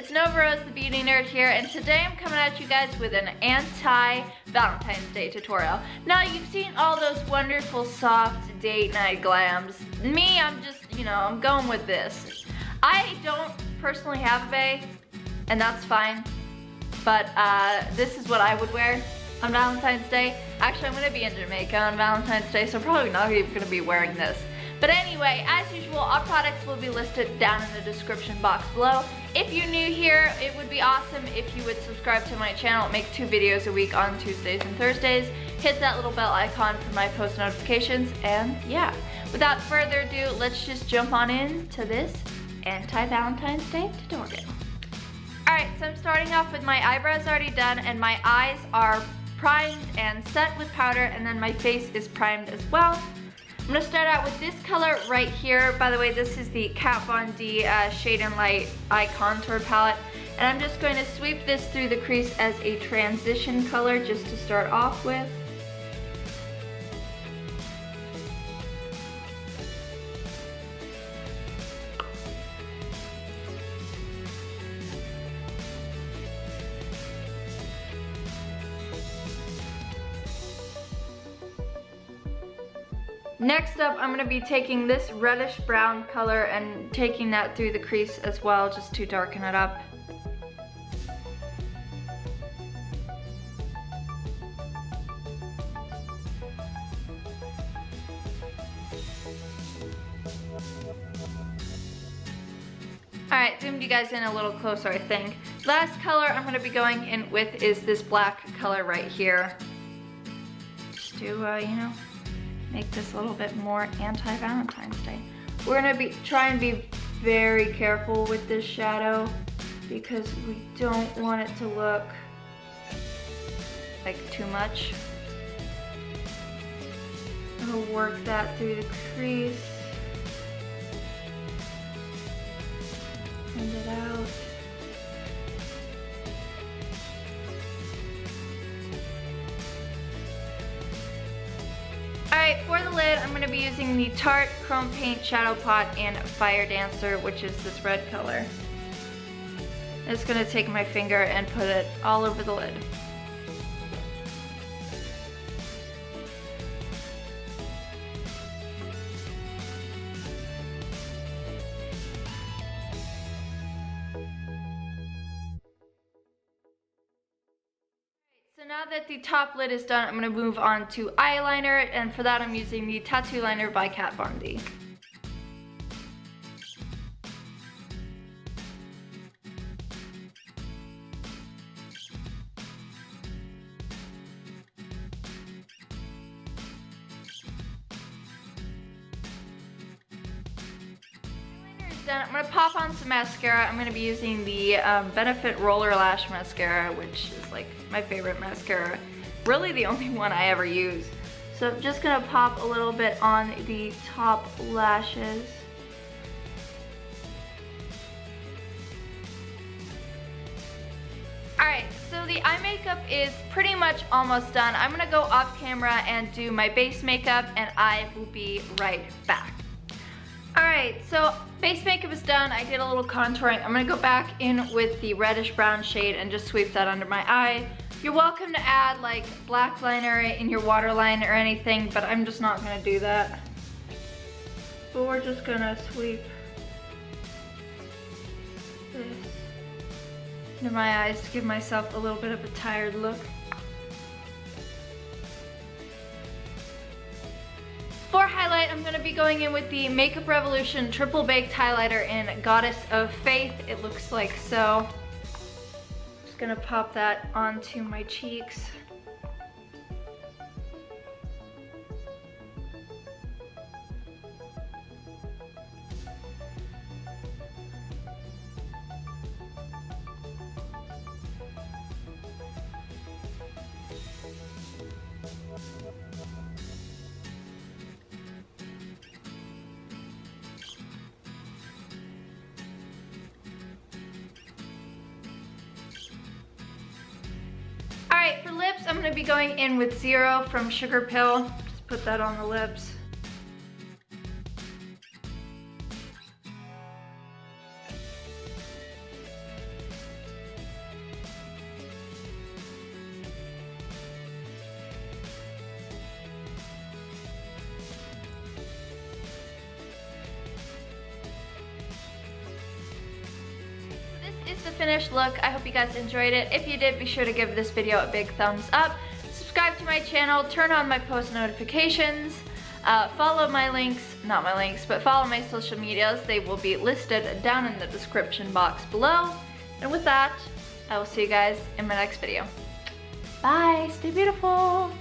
it's Nova Rose, the beauty nerd here, and today I'm coming at you guys with an anti-Valentine's Day tutorial. Now, you've seen all those wonderful soft date night glams. Me, I'm just, I'm going with this. I don't personally have a bae, and that's fine, but this is what I would wear on Valentine's Day. Actually, I'm gonna be in Jamaica on Valentine's Day, so probably not even gonna be wearing this. But anyway, as usual, all products will be listed down in the description box below. If you're new here, it would be awesome if you would subscribe to my channel. I make 2 videos a week on Tuesdays and Thursdays. Hit that little bell icon for my post notifications, and yeah. Without further ado, let's just jump on into this anti-Valentine's Day tutorial. Alright, so I'm starting off with my eyebrows already done, and my eyes are primed and set with powder, and then my face is primed as well. I'm gonna start out with this color right here. By the way, this is the Kat Von D Shade and Light Eye Contour Palette. And I'm just going to sweep this through the crease as a transition color just to start off with. Next up, I'm going to be taking this reddish brown color and taking that through the crease as well, just to darken it up. Alright, zoomed you guys in a little closer, I think. Last color I'm going to be going in with is this black color right here. Just to, make this a little bit more anti-Valentine's Day. We're gonna try and be very careful with this shadow because we don't want it to look like too much. I'll work that through the crease. Send it out. Alright, for the lid, I'm going to be using the Tarte Chrome Paint Shadow Pot in Fire Dancer, which is this red color. I'm just going to take my finger and put it all over the lid. So now that the top lid is done, I'm going to move on to eyeliner, and for that I'm using the Tattoo Liner by Kat Von D. Done. I'm going to pop on some mascara. I'm going to be using the Benefit RollerLash mascara, which is like my favorite mascara. Really the only one I ever use. So I'm just going to pop a little bit on the top lashes. Alright, so the eye makeup is pretty much almost done. I'm going to go off camera and do my base makeup, and I will be right back. Alright, so base makeup is done. I did a little contouring. I'm going to go back in with the reddish brown shade and just sweep that under my eye. You're welcome to add like black liner in your waterline or anything, but I'm just not going to do that. But we're just going to sweep this under my eyes to give myself a little bit of a tired look. For highlight, I'm going to be going in with the Makeup Revolution Triple Baked Highlighter in Goddess of Faith. It looks like so. Just going to pop that onto my cheeks. Alright, for lips, I'm going to be going in with Zero from Sugarpill. Just put that on the lips. finished look. I hope you guys enjoyed it. If you did, be sure to give this video a big thumbs up. Subscribe to my channel, turn on my post notifications, follow my links, not my links, but follow my social medias. They will be listed down in the description box below. And with that, I will see you guys in my next video. Bye, stay beautiful.